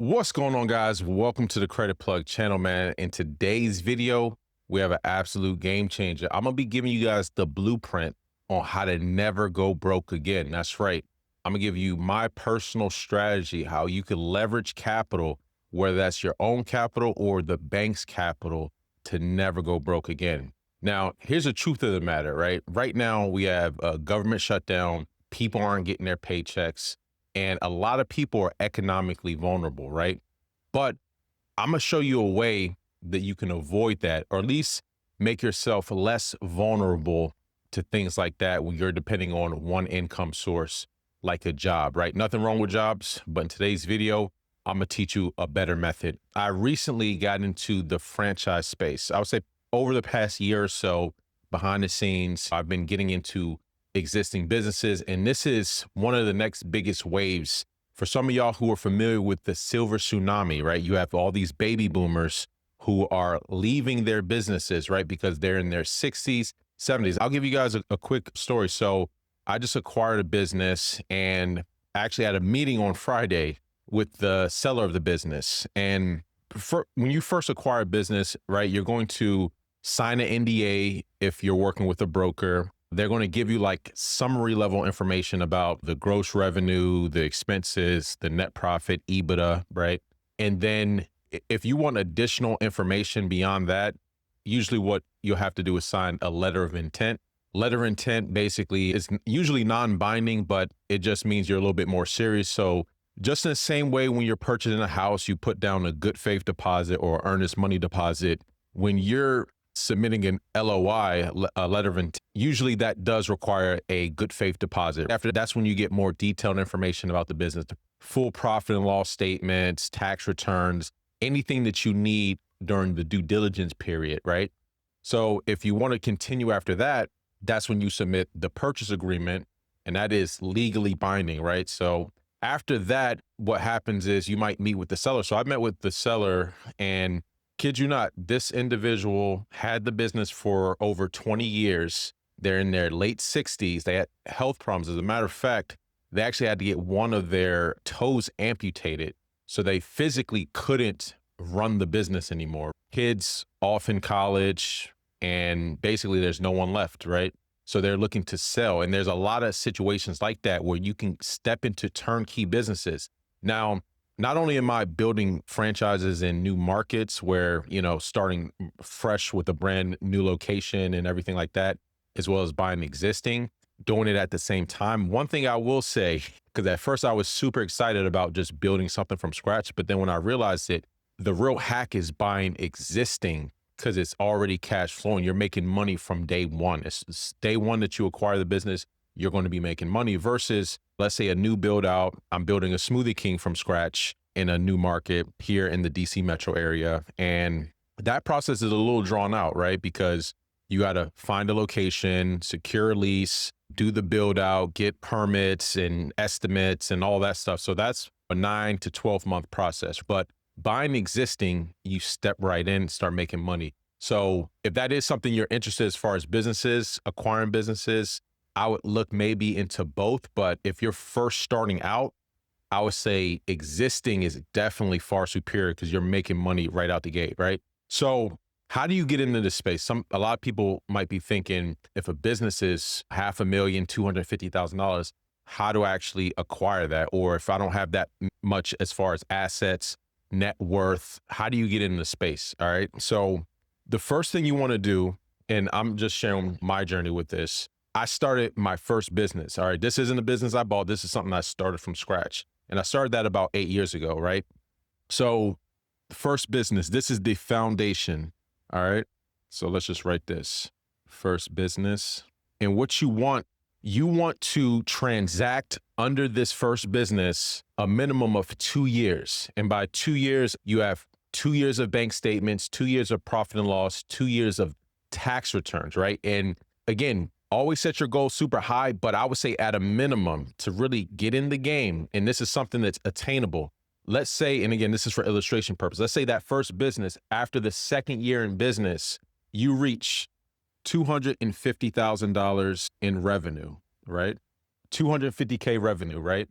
What's going on, guys? Welcome to the Credit Plug channel, man. In today's video, we have an absolute game changer. I'm going to be giving you guys the blueprint on how to never go broke again. That's right. I'm going to give you my personal strategy, how you can leverage capital, whether that's your own capital or the bank's capital, to never go broke again. Now, here's the truth of the matter, right? Right now, we have a government shutdown. People aren't getting their paychecks and a lot of people are economically vulnerable, right? But I'm gonna show you a way that you can avoid that, or at least make yourself less vulnerable to things like that when you're depending on one income source, like a job, right? Nothing wrong with jobs, but in today's video, I'm gonna teach you a better method. I recently got into the franchise space. I would say over the past year or so, behind the scenes, I've been getting into existing businesses. And this is one of the next biggest waves. For some of y'all who are familiar with the silver tsunami, right? You have all these baby boomers who are leaving their businesses, right? Because they're in their 60s, 70s. I'll give you guys a quick story. So I just acquired a business and actually had a meeting on Friday with the seller of the business. And when you first acquire a business, right, you're going to sign an NDA if you're working with a broker. They're going to give you like summary level information about the gross revenue, the expenses, the net profit, EBITDA, right? And then if you want additional information beyond that, usually what you'll have to do is sign a letter of intent. Letter of intent basically is usually non-binding, but it just means you're a little bit more serious. So just in the same way when you're purchasing a house, you put down a good faith deposit or earnest money deposit. When you're submitting an LOI, a letter of intent, usually that does require a good faith deposit. After that's when you get more detailed information about the business, full profit and loss statements, tax returns, anything that you need during the due diligence period, right? So if you want to continue after that, that's when you submit the purchase agreement, and that is legally binding, right? So after that, what happens is you might meet with the seller. So I met with the seller, and kid you not, this individual had the business for over 20 years. They're in their late 60s. They had health problems. As a matter of fact, they actually had to get one of their toes amputated. So they physically couldn't run the business anymore. Kids off in college, and basically there's no one left, right? So they're looking to sell. And there's a lot of situations like that where you can step into turnkey businesses. Now, not only am I building franchises in new markets where, starting fresh with a brand new location and everything like that, as well as buying existing, doing it at the same time. One thing I will say, because at first I was super excited about just building something from scratch, but then when I realized it, the real hack is buying existing because it's already cash flowing. You're making money from day one. It's day one that you acquire the business, you're going to be making money versus, let's say, a new build out. I'm building a Smoothie King from scratch in a new market here in the DC metro area. And that process is a little drawn out, right? Because you got to find a location, secure a lease, do the build out, get permits and estimates and all that stuff. So that's a 9 to 12 month process. But buying existing, you step right in, start making money. So if that is something you're interested as far as businesses, acquiring businesses, I would look maybe into both. But if you're first starting out, I would say existing is definitely far superior because you're making money right out the gate, right? So how do you get into this space? A lot of people might be thinking, if a business is $500,000, $250,000, how do I actually acquire that? Or if I don't have that much as far as assets, net worth, how do you get into the space? All right. So the first thing you want to do, and I'm just sharing my journey with this. I started my first business. All right. This isn't a business I bought. This is something I started from scratch. And I started that about 8 years ago. Right. So the first business, this is the foundation. All right. So let's just write this first business. And what you want to transact under this first business a minimum of 2 years. And by 2 years, you have 2 years of bank statements, 2 years of profit and loss, 2 years of tax returns, right? And again, always set your goals super high, but I would say at a minimum to really get in the game, and this is something that's attainable. Let's say, and again, this is for illustration purpose. Let's say that first business, after the second year in business, you reach $250,000 in revenue, right? 250K revenue, right?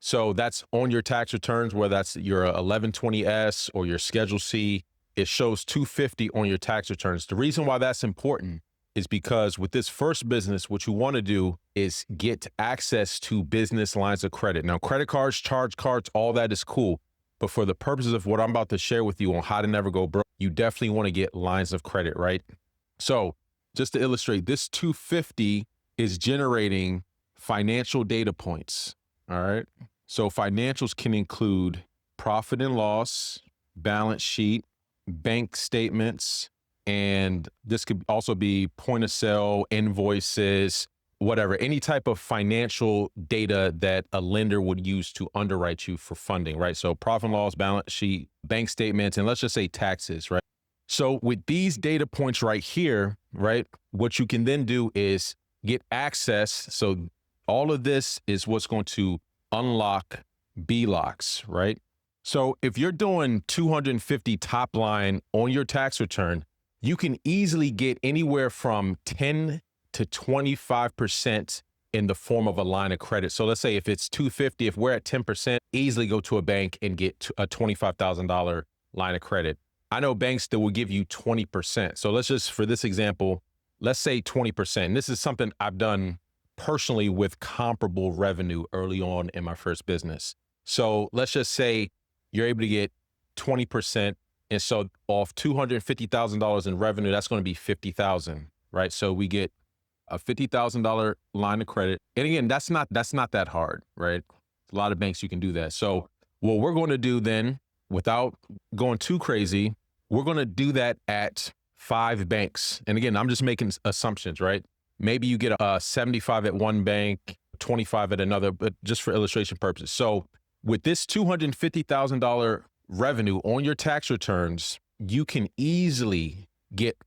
So that's on your tax returns, whether that's your 1120S or your Schedule C, it shows 250 on your tax returns. The reason why that's important is because with this first business, what you want to do is get access to business lines of credit. Now, credit cards, charge cards, all that is cool. But for the purposes of what I'm about to share with you on how to never go broke, you definitely want to get lines of credit, right? So just to illustrate, this 250 is generating financial data points. All right. So financials can include profit and loss, balance sheet, bank statements, and this could also be point of sale, invoices, whatever, any type of financial data that a lender would use to underwrite you for funding, right? So profit and loss, balance sheet, bank statements, and let's just say taxes, right? So with these data points right here, right, what you can then do is get access. So all of this is what's going to unlock BLOCs, right? So if you're doing 250 top line on your tax return, you can easily get anywhere from 10 to 25% in the form of a line of credit. So let's say if it's 250, if we're at 10%, easily go to a bank and get a $25,000 line of credit. I know banks that will give you 20%. So let's just, for this example, let's say 20%. And this is something I've done personally with comparable revenue early on in my first business. So let's just say you're able to get 20%. And so off $250,000 in revenue, that's going to be $50,000, right? So we get a $50,000 line of credit. And again, that's not that hard, right? A lot of banks you can do that. So what we're going to do then, without going too crazy, we're going to do that at 5 banks. And again, I'm just making assumptions, right? Maybe you get a 75 at one bank, 25 at another, but just for illustration purposes. So with this $250,000 revenue on your tax returns, you can easily get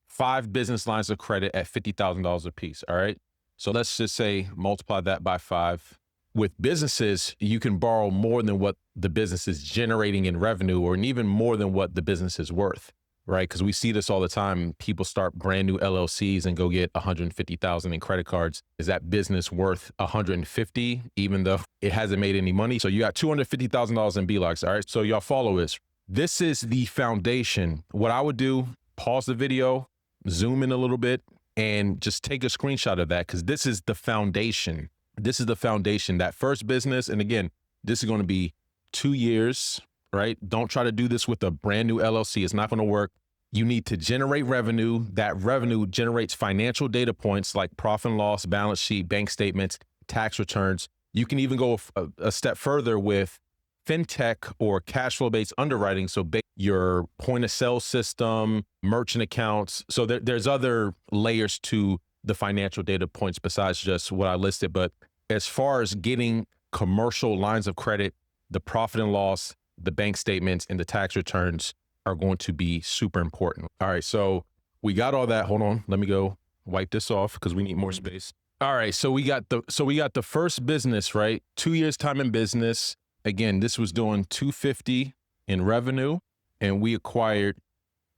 5 business lines of credit at $50,000 a piece. All right. So let's just say multiply that by 5. With businesses, you can borrow more than what the business is generating in revenue, or even more than what the business is worth, right? Because we see this all the time. People start brand new LLCs and go get 150,000 in credit cards. Is that business worth 150, even though it hasn't made any money? So you got $250,000 in BLOCs. All right. So y'all follow this. This is the foundation. What I would do, pause the video, zoom in a little bit, and just take a screenshot of that, because this is the foundation. This is the foundation, that first business. And again, this is going to be 2 years, right? Don't try to do this with a brand new LLC. It's not going to work. You need to generate revenue. That revenue generates financial data points like profit and loss, balance sheet, bank statements, tax returns. You can even go a step further with fintech or cash flow based underwriting. So your point of sale system, merchant accounts. So there's other layers to the financial data points besides just what I listed. But as far as getting commercial lines of credit, the profit and loss, the bank statements, and the tax returns are going to be super important. All right, so we got all that. Hold on, let me go wipe this off because we need more space. All right, so we got the first business, right? 2 years time in business. Again, this was doing 250 in revenue, and we acquired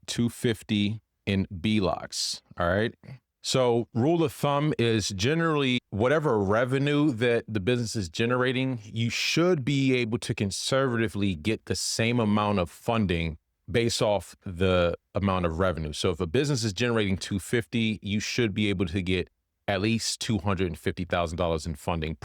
250 in BLOCs. All right. So rule of thumb is generally whatever revenue that the business is generating, you should be able to conservatively get the same amount of funding based off the amount of revenue. So if a business is generating 250, you should be able to get at least $250,000 in funding.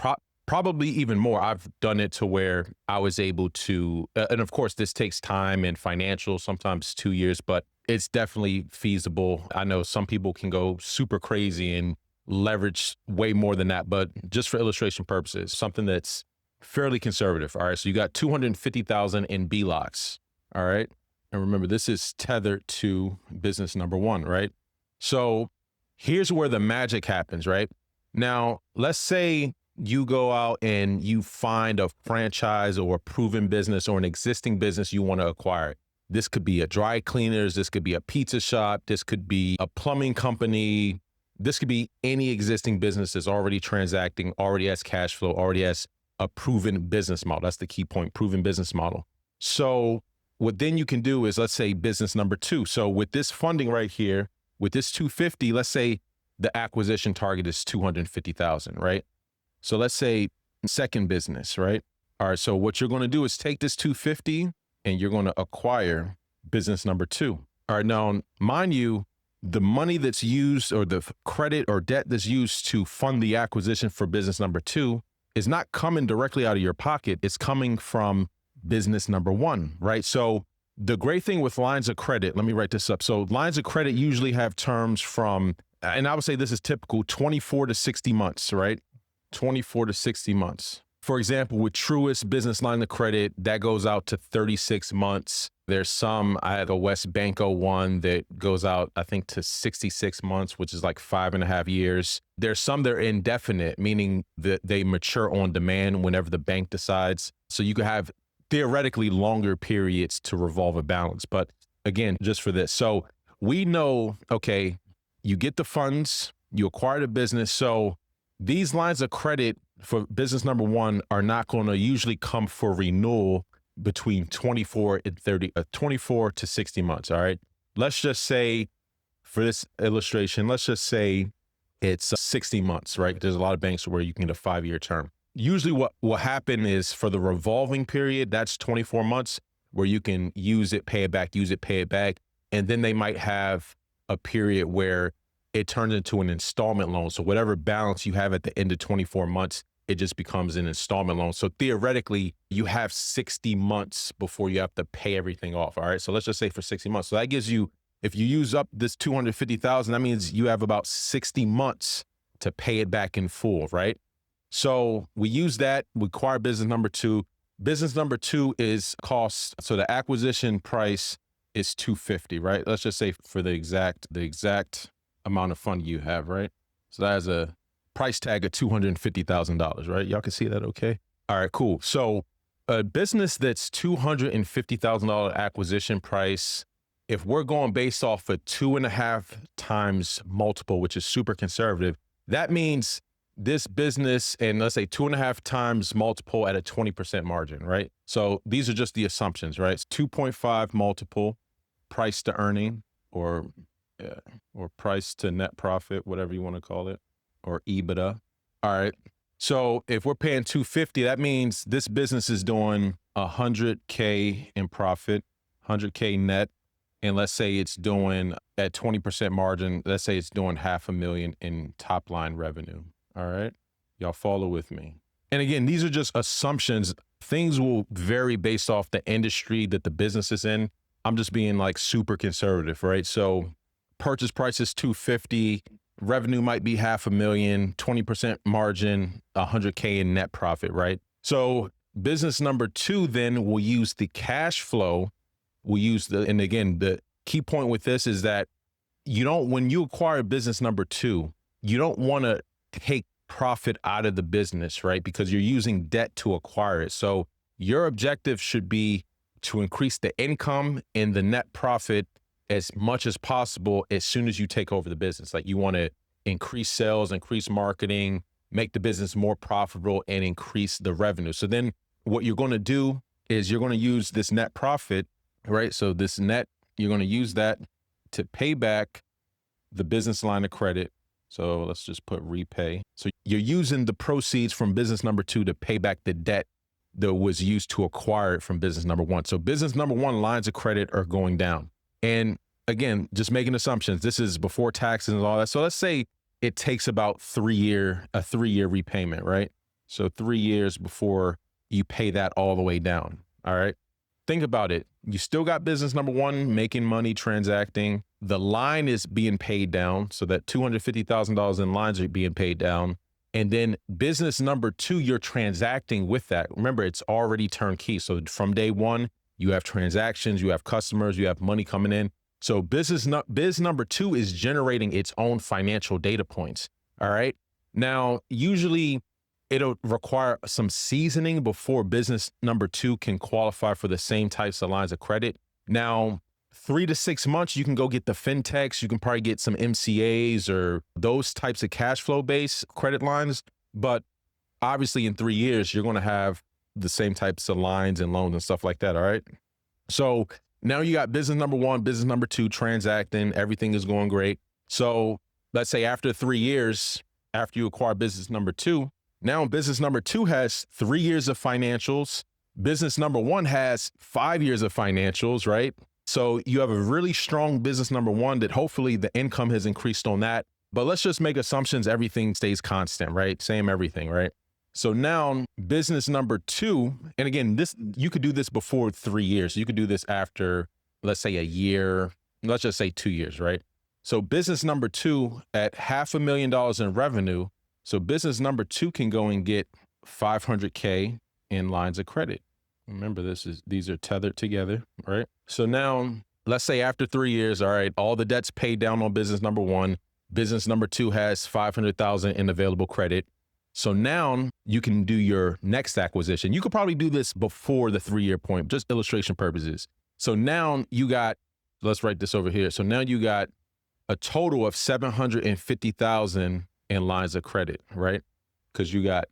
Probably even more. I've done it to where I was able to, and of course this takes time and financial, sometimes 2 years, but it's definitely feasible. I know some people can go super crazy and leverage way more than that, but just for illustration purposes, something that's fairly conservative. All right. So you got 250,000 in BLOCs. All right. And remember, this is tethered to business number 1, right? So here's where the magic happens, right? Now, let's say you go out and you find a franchise or a proven business or an existing business you want to acquire. This could be a dry cleaners. This could be a pizza shop. This could be a plumbing company. This could be any existing business that's already transacting, already has cash flow, already has a proven business model. That's the key point, proven business model. So what then you can do is, let's say business number 2. So with this funding right here, with this 250, let's say the acquisition target is 250,000, right? So let's say second business, right? All right. So what you're going to do is take this 250 and you're going to acquire business number two. All right. Now, mind you, the money that's used or the credit or debt that's used to fund the acquisition for business number two is not coming directly out of your pocket. It's coming from business number one, right? So the great thing with lines of credit, let me write this up. So lines of credit usually have terms from, and I would say this is typical, 24 to 60 months, right? 24 to 60 months. For example, with Truist business line of credit, that goes out to 36 months. There's some, I have a West Banco one that goes out, I think, to 66 months, which is like 5.5 years. There's some that are indefinite, meaning that they mature on demand whenever the bank decides. So you could have theoretically longer periods to revolve a balance. But again, just for this. So we know, okay, you get the funds, you acquire the business. So these lines of credit for business number one are not going to usually come for renewal between 24 and 24 to 60 months. All right. Let's just say for this illustration, let's just say it's 60 months, right? There's a lot of banks where you can get a 5-year term. Usually what will happen is for the revolving period, that's 24 months where you can use it, pay it back, use it, pay it back. And then they might have a period where it turns into an installment loan. So whatever balance you have at the end of 24 months, it just becomes an installment loan. So theoretically, you have 60 months before you have to pay everything off. All right. So let's just say for 60 months. So that gives you, if you use up this 250,000, that means you have about 60 months to pay it back in full. Right. So we use that, we acquire business number two. Business number two is cost. So the acquisition price is 250, right? Let's just say for the exact amount of fund you have, right? So that has a price tag of $250,000, right? Y'all can see that, okay? All right, cool. So a business that's $250,000 acquisition price, if we're going based off a 2.5 times multiple, which is super conservative, that means this business, and let's say 2.5 times multiple at a 20% margin, right? So these are just the assumptions, right? It's 2.5 multiple price to earning or price to net profit, whatever you want to call it, or EBITDA. All right. So if we're paying 250, that means this business is doing 100K in profit, 100K net. And let's say it's doing at 20% margin, let's say it's doing $500,000 in top line revenue. All right. Y'all follow with me. And again, these are just assumptions. Things will vary based off the industry that the business is in. I'm just being like super conservative, right? So purchase price is 250, revenue might be $500,000, 20% margin, 100K in net profit, right? So business number two, then we'll use the cash flow. We'll use and again, the key point with this is that when you acquire business number two, you don't want to take profit out of the business, right? Because you're using debt to acquire it. So your objective should be to increase the income and the net profit as much as possible as soon as you take over the business. Like you want to increase sales, increase marketing, make the business more profitable and increase the revenue. So then what you're going to do is you're going to use this net profit, right? So this net, you're going to use that to pay back the business line of credit. So let's just put repay. So you're using the proceeds from business number two to pay back the debt that was used to acquire it from business number one. So business number one lines of credit are going down. And again, just making assumptions. This is before taxes and all that. So let's say it takes about a 3-year repayment, right? So 3 years before you pay that all the way down. All right. Think about it. You still got business number one making money, transacting. The line is being paid down. So that $250,000 in lines are being paid down. And then business number two, you're transacting with that. Remember, it's already turnkey. So from day one, you have transactions, you have customers, you have money coming in. So biz number two is generating its own financial data points. All right. Now, usually it'll require some seasoning before business number two can qualify for the same types of lines of credit. Now, 3 to 6 months, you can go get the fintechs. You can probably get some MCAs or those types of cash flow based credit lines. But obviously in 3 years, you're going to have the same types of lines and loans and stuff like that. All right. So now you got business number one, business number two, transacting, everything is going great. So let's say after 3 years, after you acquire business number two, Now business number 2 has 3 years of financials. Business number 1 has 5 years of financials, right? So you have a really strong business number 1 that hopefully the income has increased on that. But let's just make assumptions everything stays constant, right? Same everything, right? So now business number 2, and again, this you could do this before 3 years. You could do this after, let's say, a year. Let's just say 2 years, right? So business number 2 at $500,000 in revenue. So business number 2 can go and get $500K in lines of credit. Remember, these are tethered together, right? So now let's say after 3 years, all right, all the debt's paid down on business number 1. Business number 2 has 500,000 in available credit. So now you can do your next acquisition. You could probably do this before the 3-year point, just illustration purposes. So now you got, let's write this over here. So now you got a total of 750,000 in lines of credit, right? Because you got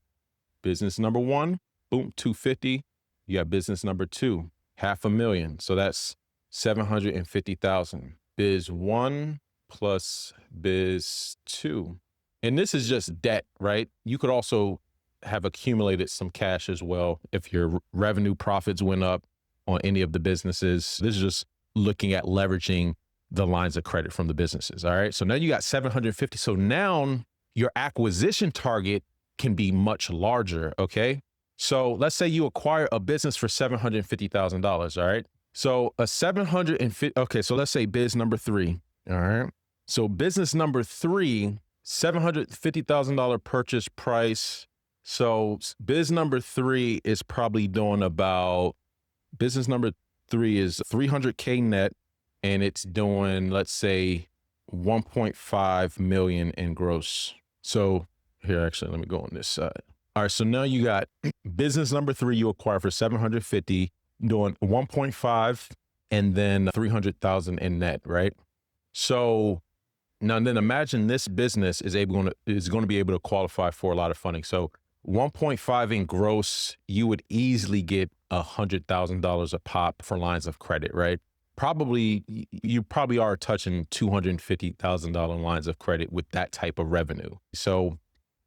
business number 1, boom, 250. You got business number 2, $500,000. So that's 750,000. Biz 1 plus biz 2. And this is just debt, right? You could also have accumulated some cash as well if your revenue profits went up on any of the businesses. This is just looking at leveraging the lines of credit from the businesses, all right? So now you got 750. So now your acquisition target can be much larger, okay? So let's say you acquire a business for $750,000, all right? So a 750, okay, so let's say biz number 3, all right? So business number 3, $750,000 purchase price. So biz number 3 is probably doing about, business number 3 is 300K net, and it's doing, let's say, 1.5 million in gross. So here, actually, let me go on this side. All right, so now you got business number 3 you acquire for 750, doing 1.5 and then 300,000 in net, right? So now then imagine this business is going to be able to qualify for a lot of funding. So 1.5 in gross, you would easily get $100,000 a pop for lines of credit, right? You probably are touching $250,000 lines of credit with that type of revenue. So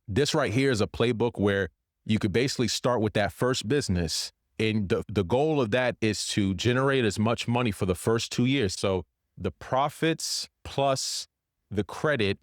this right here is a playbook where you could basically start with that first business. And the goal of that is to generate as much money for the first 2 years. So the profits plus the credit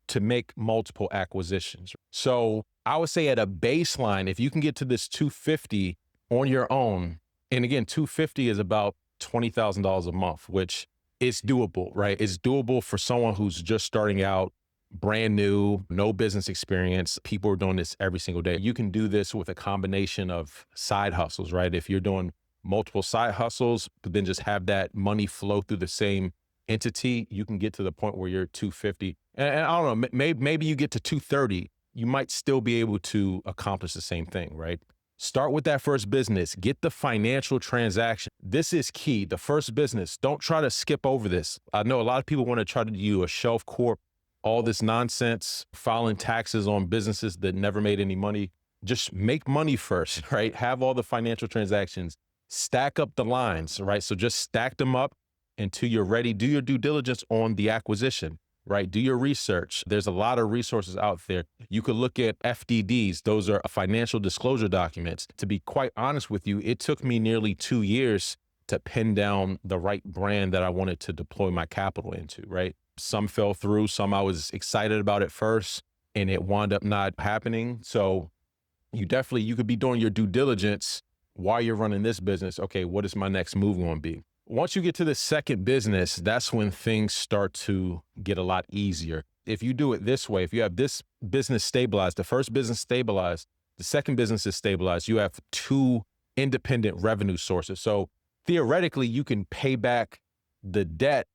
to make multiple acquisitions. So I would say at a baseline, if you can get to this 250 on your own, and again, 250 is about $20,000 a month, which is doable, right? It's doable for someone who's just starting out, brand new, no business experience. People are doing this every single day. You can do this with a combination of side hustles, right? If you're doing multiple side hustles, but then just have that money flow through the same entity, you can get to the point where you're 250. And I don't know, maybe you get to 230. You might still be able to accomplish the same thing, right? Start with that first business, get the financial transaction. This is key. The first business, don't try to skip over this. I know a lot of people want to try to do a shelf corp, all this nonsense, filing taxes on businesses that never made any money. Just make money first, right? Have all the financial transactions, stack up the lines, right? So just stack them up until you're ready. Do your due diligence on the acquisition, right? Do your research. There's a lot of resources out there. You could look at FDDs. Those are financial disclosure documents. To be quite honest with you, it took me nearly 2 years to pin down the right brand that I wanted to deploy my capital into, right? Some fell through, some I was excited about at first, and it wound up not happening. So you could be doing your due diligence while you're running this business. Okay, what is my next move going to be? Once you get to the second business, that's when things start to get a lot easier. If you do it this way, if you have this business stabilized, the first business stabilized, the second business is stabilized, you have 2 independent revenue sources. So theoretically, you can pay back the debt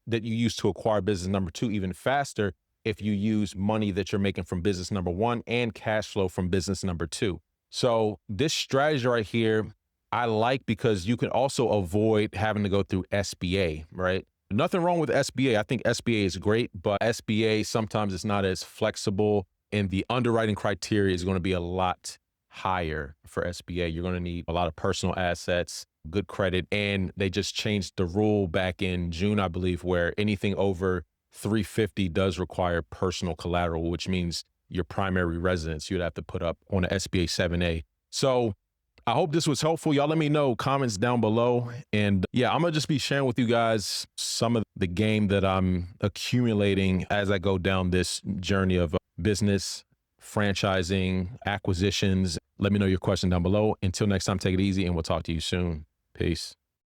that you used to acquire business number 2 even faster if you use money that you're making from business number 1 and cash flow from business number 2. So this strategy right here, I like because you can also avoid having to go through SBA, right? Nothing wrong with SBA. I think SBA is great, but SBA sometimes it's not as flexible, and the underwriting criteria is going to be a lot higher for SBA. You're going to need a lot of personal assets, good credit, and they just changed the rule back in June, I believe, where anything over 350 does require personal collateral, which means your primary residence. You'd have to put up on the SBA 7A. So I hope this was helpful. Y'all let me know, comments down below. And yeah, I'm gonna just be sharing with you guys some of the game that I'm accumulating as I go down this journey of business, franchising, acquisitions. Let me know your question down below. Until next time, take it easy and we'll talk to you soon. Peace.